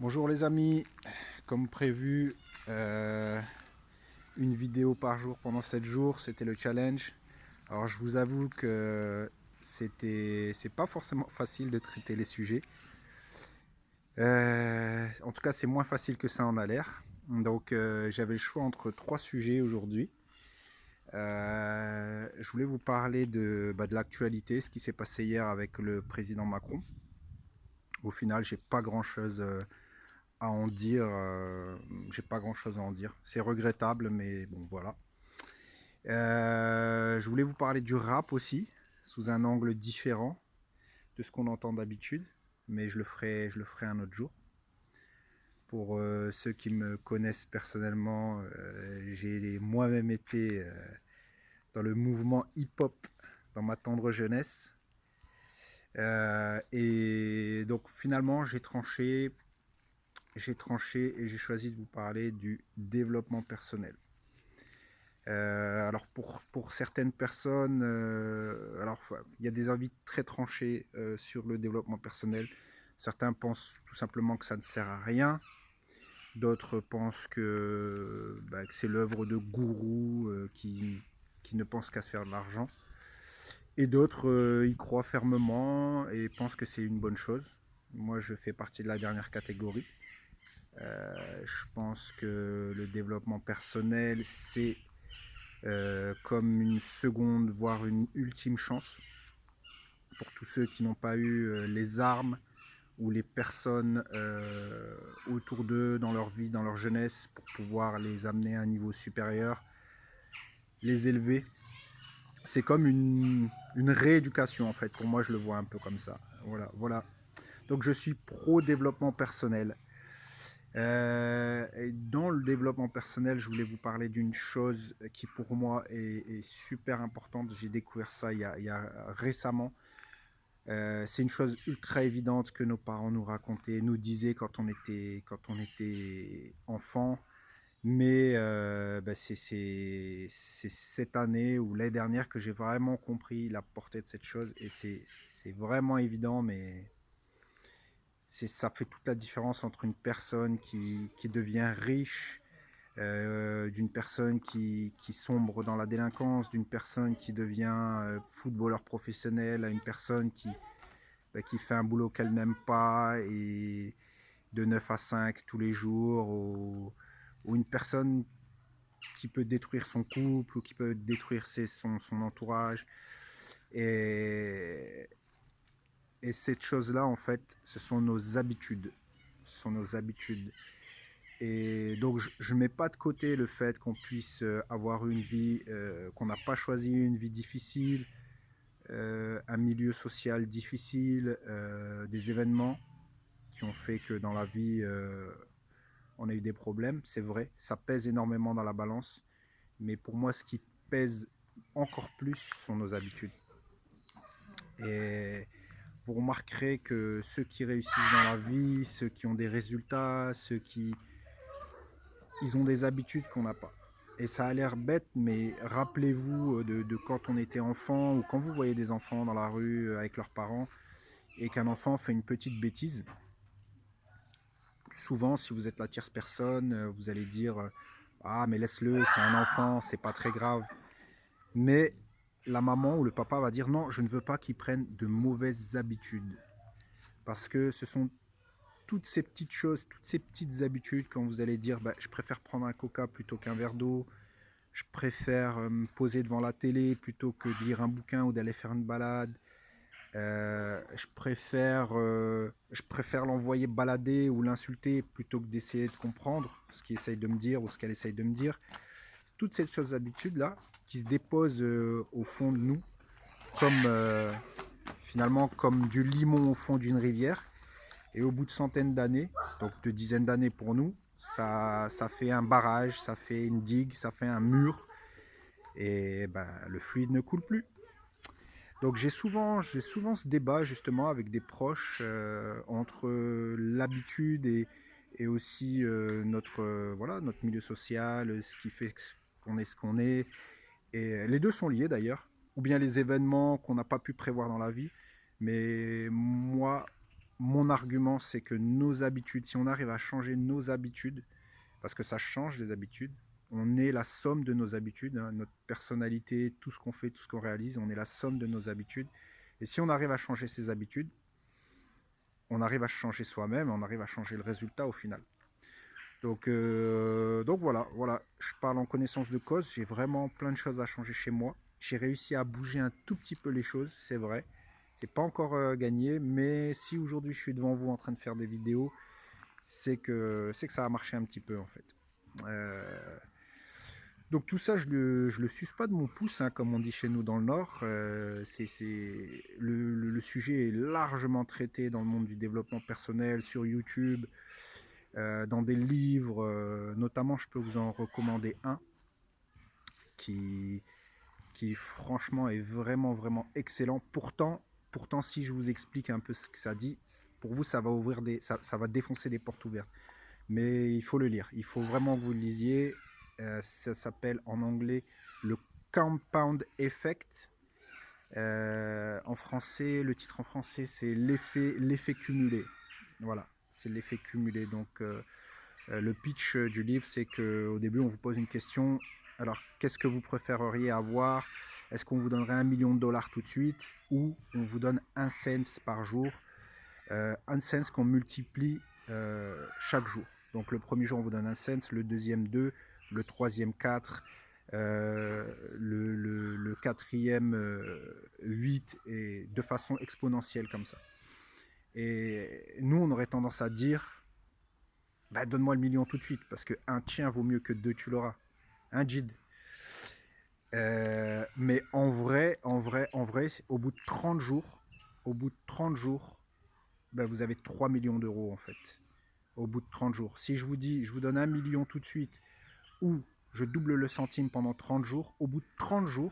Bonjour les amis, comme prévu, une vidéo par jour pendant 7 jours, c'était le challenge. Alors je vous avoue que c'est pas forcément facile de traiter les sujets. En tout cas, c'est moins facile que ça en a l'air. Donc j'avais le choix entre trois sujets aujourd'hui. Je voulais vous parler de l'actualité, ce qui s'est passé hier avec le président Macron. Au final, j'ai pas grand-chose à en dire. J'ai pas grand chose à en dire. C'est regrettable, mais bon, voilà. Je voulais vous parler du rap aussi, sous un angle différent de ce qu'on entend d'habitude, mais je le ferai un autre jour. Pour ceux qui me connaissent personnellement, j'ai moi-même été dans le mouvement hip-hop dans ma tendre jeunesse. Et donc finalement, j'ai tranché et j'ai choisi de vous parler du développement personnel. Alors pour certaines personnes, il y a des avis très tranchés sur le développement personnel. Certains pensent tout simplement que ça ne sert à rien. D'autres pensent que c'est l'œuvre de gourous qui ne pensent qu'à se faire de l'argent. Et d'autres y croient fermement et pensent que c'est une bonne chose. Moi, je fais partie de la dernière catégorie. Je pense que le développement personnel, c'est comme une seconde, voire une ultime chance pour tous ceux qui n'ont pas eu les armes ou les personnes autour d'eux dans leur vie, dans leur jeunesse, pour pouvoir les amener à un niveau supérieur, les élever. C'est comme une rééducation en fait. Pour moi, je le vois un peu comme ça. Voilà, voilà. Donc je suis pro développement personnel. Et dans le développement personnel, je voulais vous parler d'une chose qui pour moi est super importante. J'ai découvert ça il y a récemment. C'est une chose ultra évidente que nos parents nous racontaient, nous disaient quand on était enfant. Mais c'est cette année ou l'année dernière que j'ai vraiment compris la portée de cette chose. Et c'est vraiment évident, mais ça fait toute la différence entre une personne qui devient riche, d'une personne qui sombre dans la délinquance, d'une personne qui devient footballeur professionnel, à une personne qui fait un boulot qu'elle n'aime pas et de 9 à 5 tous les jours, ou une personne qui peut détruire son couple ou qui peut détruire son entourage. Et, et cette chose-là, en fait, ce sont nos habitudes. Ce sont nos habitudes. Et donc, je ne mets pas de côté le fait qu'on puisse avoir une vie, qu'on n'a pas choisi, une vie difficile, un milieu social difficile, des événements qui ont fait que dans la vie, on a eu des problèmes, c'est vrai. Ça pèse énormément dans la balance. Mais pour moi, ce qui pèse encore plus sont nos habitudes. Et vous remarquerez que ceux qui réussissent dans la vie, ceux qui ont des résultats, ils ont des habitudes qu'on n'a pas. Et ça a l'air bête, mais rappelez-vous de quand on était enfant ou quand vous voyez des enfants dans la rue avec leurs parents et qu'un enfant fait une petite bêtise. Souvent, si vous êtes la tierce personne, vous allez dire ah, mais laisse-le, c'est un enfant, c'est pas très grave. Mais la maman ou le papa va dire non, je ne veux pas qu'il prenne de mauvaises habitudes. Parce que ce sont toutes ces petites choses, toutes ces petites habitudes quand vous allez dire je préfère prendre un coca plutôt qu'un verre d'eau, je préfère me poser devant la télé plutôt que de lire un bouquin ou d'aller faire une balade. Je préfère l'envoyer balader ou l'insulter plutôt que d'essayer de comprendre ce qu'il essaye de me dire ou ce qu'elle essaye de me dire. Toutes ces choses habitudes là qui se déposent au fond de nous comme finalement comme du limon au fond d'une rivière, et au bout de centaines d'années, donc de dizaines d'années pour nous, ça fait un barrage, ça fait une digue, ça fait un mur, et le fluide ne coule plus. Donc j'ai souvent ce débat justement avec des proches entre l'habitude et aussi notre milieu social, ce qui fait qu'on est ce qu'on est. Et les deux sont liés d'ailleurs, ou bien les événements qu'on n'a pas pu prévoir dans la vie. Mais mon argument, c'est que nos habitudes, si on arrive à changer nos habitudes, parce que ça change les habitudes, on est la somme de nos habitudes, hein, notre personnalité, tout ce qu'on fait, tout ce qu'on réalise, on est la somme de nos habitudes. Et si on arrive à changer ses habitudes, on arrive à changer soi-même, on arrive à changer le résultat au final. Donc voilà, je parle en connaissance de cause, j'ai vraiment plein de choses à changer chez moi. J'ai réussi à bouger un tout petit peu les choses, c'est vrai. C'est pas encore gagné, mais si aujourd'hui je suis devant vous en train de faire des vidéos, c'est que ça a marché un petit peu en fait. Euh, donc tout ça, je le suce pas de mon pouce, hein, comme on dit chez nous dans le Nord. Le sujet est largement traité dans le monde du développement personnel, sur YouTube, dans des livres. Notamment, je peux vous en recommander un qui, qui franchement est vraiment, vraiment excellent. Pourtant, si je vous explique un peu ce que ça dit, pour vous, ça va ouvrir ça va défoncer des portes ouvertes. Mais il faut le lire. Il faut vraiment que vous le lisiez. Ça s'appelle en anglais le Compound Effect. En français, le titre en français, c'est l'effet cumulé. Voilà, c'est l'effet cumulé. Donc, le pitch du livre, c'est qu'au début, on vous pose une question. Alors, qu'est-ce que vous préféreriez avoir? Est-ce qu'on vous donnerait 1 million de dollars tout de suite ou on vous donne 1 cent par jour? 1 cent qu'on multiplie chaque jour. Donc le premier jour on vous donne 1 cent, le deuxième 2, le troisième 4, le quatrième 8 et de façon exponentielle comme ça. Et nous on aurait tendance à dire bah, donne-moi le million tout de suite parce qu'un tien vaut mieux que deux tu l'auras. Un JID. Mais en vrai, au bout de 30 jours, bah, vous avez 3 millions d'euros en fait. Au bout de 30 jours. Si je vous dis, je vous donne 1 million tout de suite, ou je double le centime pendant 30 jours, au bout de 30 jours,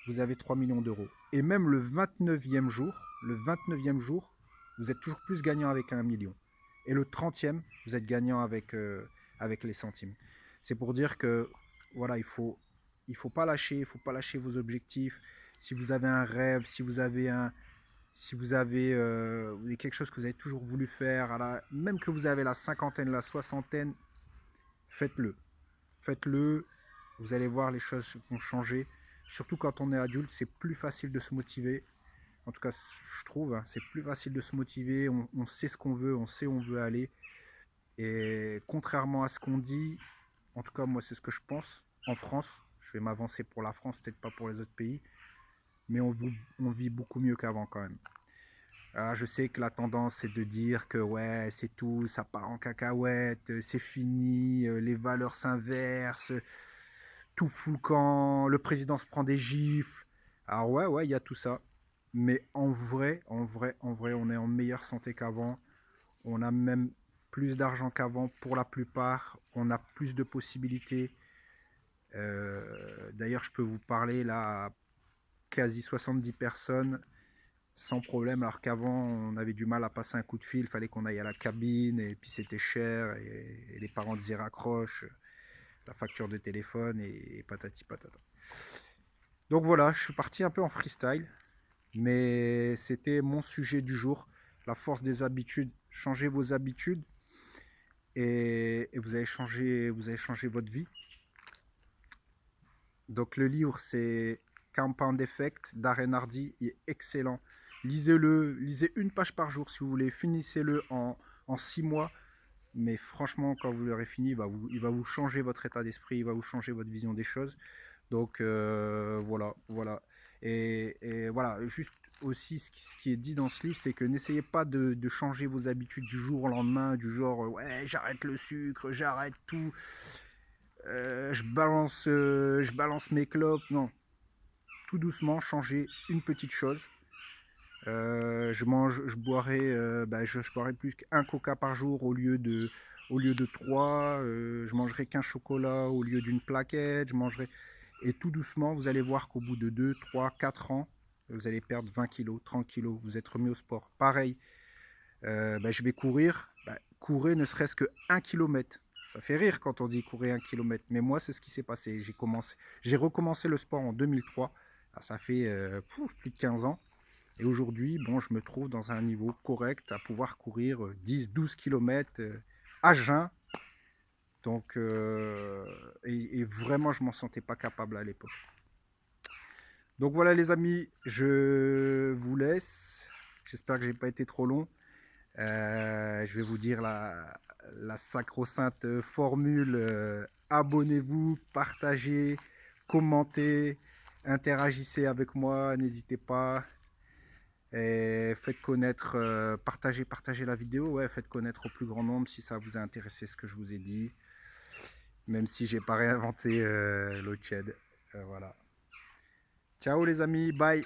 vous avez 3 millions d'euros. Et même le 29e jour, vous êtes toujours plus gagnant avec 1 million. Et le 30e, vous êtes gagnant avec les centimes. C'est pour dire que, voilà, il faut pas lâcher, il faut pas lâcher vos objectifs. Si vous avez un rêve, si vous avez quelque chose que vous avez toujours voulu faire, même que vous avez la cinquantaine, la soixantaine, faites-le. Faites-le, vous allez voir, les choses vont changer. Surtout quand on est adulte, c'est plus facile de se motiver. En tout cas, je trouve, hein, c'est plus facile de se motiver. On sait ce qu'on veut, on sait où on veut aller. Et contrairement à ce qu'on dit, en tout cas, moi, c'est ce que je pense. En France, je vais m'avancer pour la France, peut-être pas pour les autres pays, mais on vit beaucoup mieux qu'avant quand même. Je sais que la tendance c'est de dire que ouais c'est tout, ça part en cacahuète, c'est fini, les valeurs s'inversent, tout fout le camp, le président se prend des gifles. Alors ouais, il y a tout ça. Mais en vrai, on est en meilleure santé qu'avant. On a même plus d'argent qu'avant pour la plupart. On a plus de possibilités. D'ailleurs, je peux vous parler là à quasi 70 personnes sans problème, alors qu'avant on avait du mal à passer un coup de fil, il fallait qu'on aille à la cabine et puis c'était cher et les parents disaient raccroche, la facture de téléphone et patati patata. Donc voilà, je suis parti un peu en freestyle, mais c'était mon sujet du jour, la force des habitudes. Changez vos habitudes et vous allez changer votre vie. Donc le livre c'est Compound Effect d'Aren Hardy, il est excellent. Lisez-le, lisez une page par jour si vous voulez, finissez-le en 6 mois. Mais franchement, quand vous l'aurez fini, il va vous changer votre état d'esprit, il va vous changer votre vision des choses. Donc voilà. Et voilà, juste aussi ce qui est dit dans ce livre, c'est que n'essayez pas de changer vos habitudes du jour au lendemain, du genre ouais j'arrête le sucre, j'arrête tout, je balance mes clopes. Non, tout doucement, changez une petite chose. Je boirai plus qu'un coca par jour au lieu de 3. Je mangerai qu'un chocolat au lieu d'une plaquette. Et tout doucement, vous allez voir qu'au bout de 2, 3, 4 ans, vous allez perdre 20 kilos, 30 kilos. Vous êtes remis au sport. Pareil, je vais courir. Courez ne serait-ce que 1 kilomètre. Ça fait rire quand on dit courir 1 kilomètre. Mais moi, c'est ce qui s'est passé. J'ai recommencé le sport en 2003. Ça fait plus de 15 ans. Et aujourd'hui, bon, je me trouve dans un niveau correct à pouvoir courir 10-12 km à jeun. Donc, et vraiment, je m'en sentais pas capable à l'époque. Donc voilà les amis, je vous laisse. J'espère que j'ai pas été trop long. Je vais vous dire la sacro-sainte formule. Abonnez-vous, partagez, commentez, interagissez avec moi, n'hésitez pas. Et faites connaître, partagez la vidéo, ouais, faites connaître au plus grand nombre si ça vous a intéressé ce que je vous ai dit. Même si j'ai pas réinventé l'eau tiède. Voilà. Ciao les amis, bye.